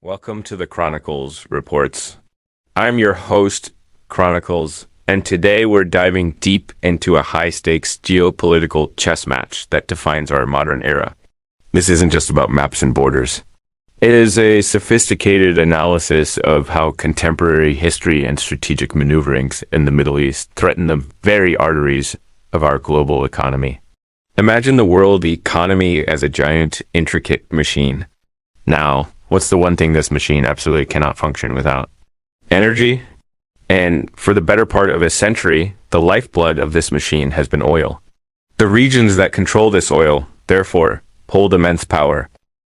Welcome to the Chronicles Reports. I'm your host, Chronicles, and today we're diving deep into a high-stakes geopolitical chess match that defines our modern era. This isn't just about maps and borders. It is a sophisticated analysis of how contemporary history and strategic maneuverings in the Middle East threaten the very arteries of our global economy. Imagine the world economy as a giant, intricate machine. Now, what's the one thing this machine absolutely cannot function without? Energy. And for the better part of a century, the lifeblood of this machine has been oil. The regions that control this oil, therefore, hold immense power.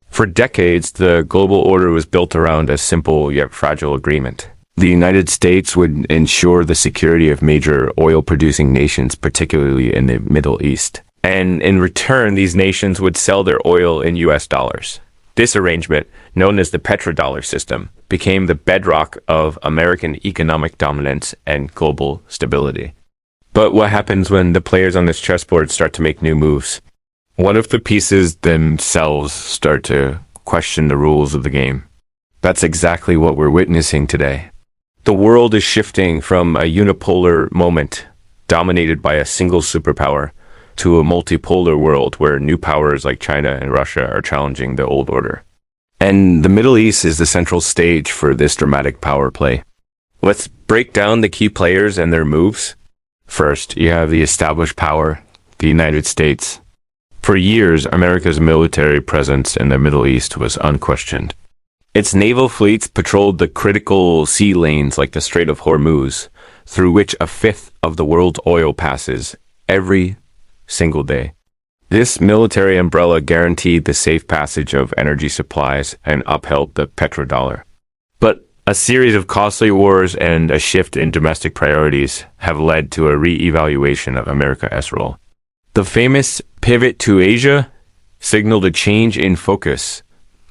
For decades, the global order was built around a simple yet fragile agreement. The United States would ensure the security of major oil-producing nations, particularly in the Middle East. And in return, these nations would sell their oil in US dollars. This arrangement, known as the petrodollar system, became the bedrock of American economic dominance and global stability. But what happens when the players on this chessboard start to make new moves? What if the pieces themselves start to question the rules of the game? That's exactly what we're witnessing today. The world is shifting from a unipolar moment dominated by a single superpower to a multipolar world where new powers like China and Russia are challenging the old order. And the Middle East is the central stage for this dramatic power play. Let's break down the key players and their moves. First, you have the established power, the United States. For years, America's military presence in the Middle East was unquestioned. Its naval fleets patrolled the critical sea lanes like the Strait of Hormuz, through which a fifth of the world's oil passes every single day. This military umbrella guaranteed the safe passage of energy supplies and upheld the petrodollar. But a series of costly wars and a shift in domestic priorities have led to a re-evaluation of America's role. The famous pivot to Asia signaled a change in focus,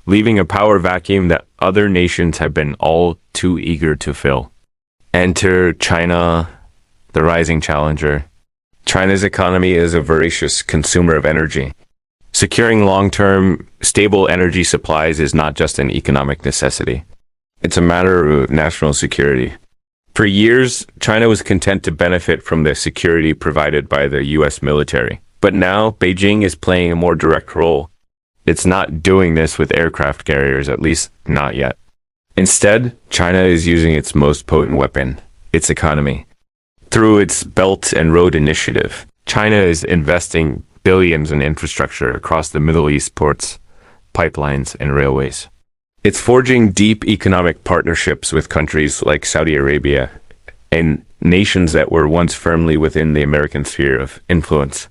leaving a power vacuum that other nations have been all too eager to fill. Enter China, the rising challenger. China's economy is a voracious consumer of energy. Securing long-term, stable energy supplies is not just an economic necessity. It's a matter of national security. For years, China was content to benefit from the security provided by the U.S. military. But now, Beijing is playing a more direct role. It's not doing this with aircraft carriers, at least not yet. Instead, China is using its most potent weapon, its economy. Through its Belt and Road Initiative, China is investing billions in infrastructure across the Middle East ports, pipelines, and railways. It's forging deep economic partnerships with countries like Saudi Arabia and nations that were once firmly within the American sphere of influence.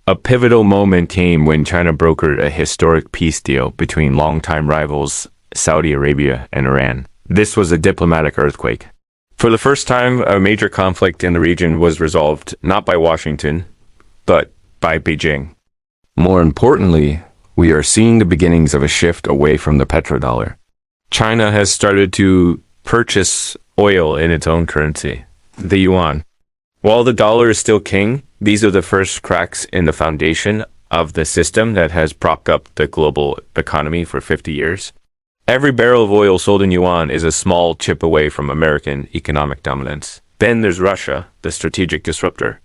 A pivotal moment came when China brokered a historic peace deal between longtime rivals Saudi Arabia and Iran. This was a diplomatic earthquake. For the first time, a major conflict in the region was resolved not by Washington, but by Beijing. More importantly, we are seeing the beginnings of a shift away from the petrodollar. China has started to purchase oil in its own currency, the yuan. While the dollar is still king, these are the first cracks in the foundation of the system that has propped up the global economy for 50 years. Every barrel of oil sold in yuan is a small chip away from American economic dominance. Then there's Russia, the strategic disruptor.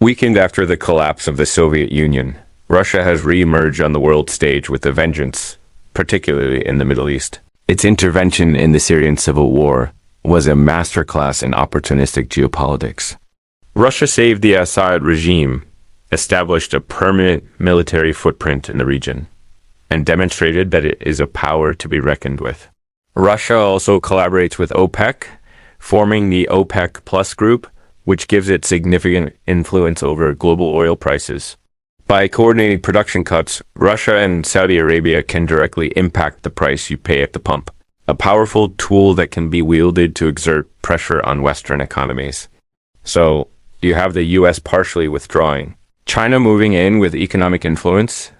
Weakened after the collapse of the Soviet Union, Russia has re-emerged on the world stage with a vengeance, particularly in the Middle East. Its intervention in the Syrian civil war was a masterclass in opportunistic geopolitics. Russia saved the Assad regime, established a permanent military footprint in the region, and demonstrated that it is a power to be reckoned with. Russia also collaborates with OPEC, forming the OPEC Plus group, which gives it significant influence over global oil prices. By coordinating production cuts, Russia and Saudi Arabia can directly impact the price you pay at the pump, a powerful tool that can be wielded to exert pressure on Western economies. So, you have the US partially withdrawing, China moving in with economic influence,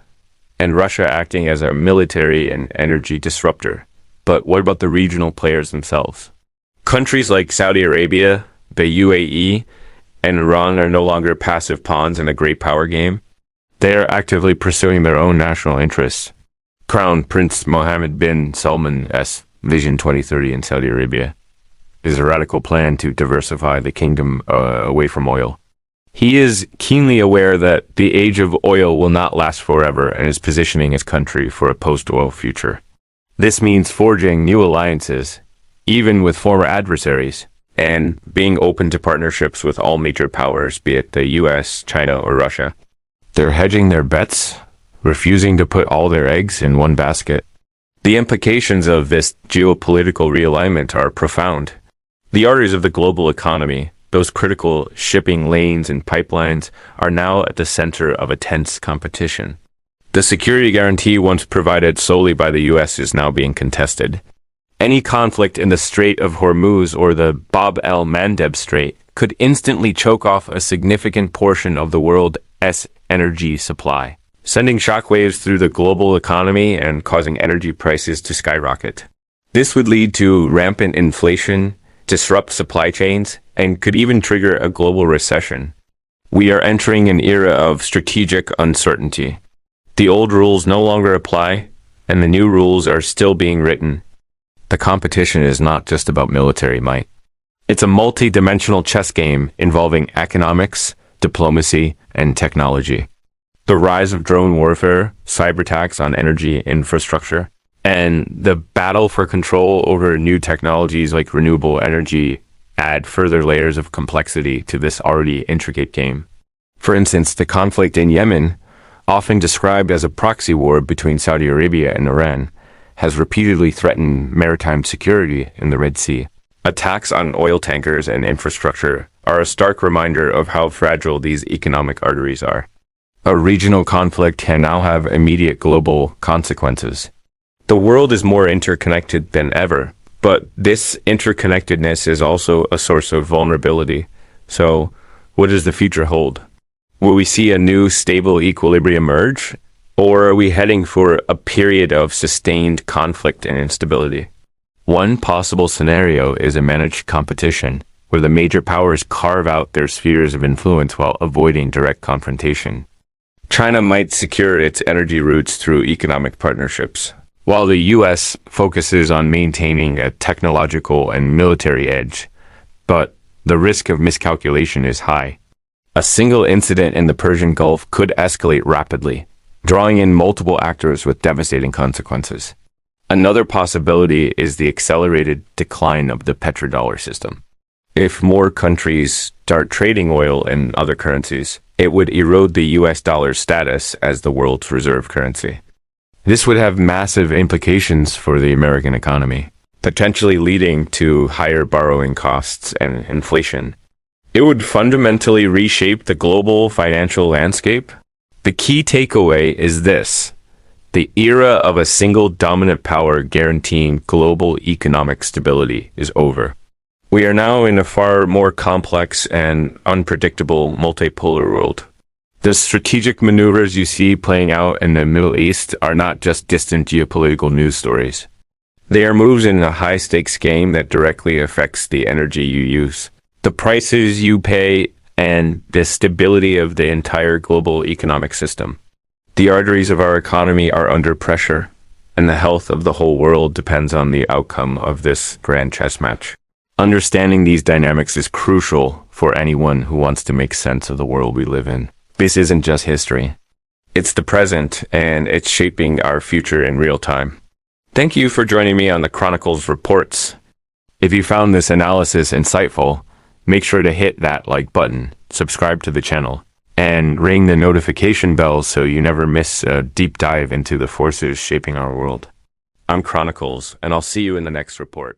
and Russia acting as a military and energy disruptor. But what about the regional players themselves? Countries like Saudi Arabia, the UAE, and Iran are no longer passive pawns in a great power game. They are actively pursuing their own national interests. Crown Prince Mohammed bin Salman Vision 2030 in Saudi Arabia is a radical plan to diversify the kingdom away from oil. He is keenly aware that the age of oil will not last forever and is positioning his country for a post-oil future. This means forging new alliances, even with former adversaries, and being open to partnerships with all major powers, be it the US, China, or Russia. They're hedging their bets, refusing to put all their eggs in one basket. The implications of this geopolitical realignment are profound. The arteries of the global economy, those critical shipping lanes and pipelines, are now at the center of a tense competition. The security guarantee once provided solely by the US is now being contested. Any conflict in the Strait of Hormuz or the Bab el-Mandeb Strait could instantly choke off a significant portion of the world's energy supply, sending shockwaves through the global economy and causing energy prices to skyrocket. This would lead to rampant inflation, disrupt supply chains, and could even trigger a global recession. We are entering an era of strategic uncertainty. The old rules no longer apply, and the new rules are still being written. The competition is not just about military might. It's a multi-dimensional chess game involving economics, diplomacy, and technology. The rise of drone warfare, cyber attacks on energy infrastructure, and the battle for control over new technologies like renewable energy add further layers of complexity to this already intricate game. For instance, the conflict in Yemen, often described as a proxy war between Saudi Arabia and Iran, has repeatedly threatened maritime security in the Red Sea. Attacks on oil tankers and infrastructure are a stark reminder of how fragile these economic arteries are. A regional conflict can now have immediate global consequences. The world is more interconnected than ever, but this interconnectedness is also a source of vulnerability. So, what does the future hold? Will we see a new stable equilibrium emerge? Or are we heading for a period of sustained conflict and instability? One possible scenario is a managed competition, where the major powers carve out their spheres of influence while avoiding direct confrontation. China might secure its energy routes through economic partnerships, while the US focuses on maintaining a technological and military edge. But the risk of miscalculation is high. A single incident in the Persian Gulf could escalate rapidly, drawing in multiple actors with devastating consequences. Another possibility is the accelerated decline of the petrodollar system. If more countries start trading oil in other currencies, it would erode the US dollar's status as the world's reserve currency. This would have massive implications for the American economy, potentially leading to higher borrowing costs and inflation. It would fundamentally reshape the global financial landscape. The key takeaway is this: the era of a single dominant power guaranteeing global economic stability is over. We are now in a far more complex and unpredictable multipolar world. The strategic maneuvers you see playing out in the Middle East are not just distant geopolitical news stories. They are moves in a high-stakes game that directly affects the energy you use, the prices you pay, and the stability of the entire global economic system. The arteries of our economy are under pressure, and the health of the whole world depends on the outcome of this grand chess match. Understanding these dynamics is crucial for anyone who wants to make sense of the world we live in. This isn't just history. It's the present, and it's shaping our future in real time. Thank you for joining me on the Chronicles Reports. If you found this analysis insightful, make sure to hit that like button, subscribe to the channel, and ring the notification bell so you never miss a deep dive into the forces shaping our world. I'm Chronicles, and I'll see you in the next report.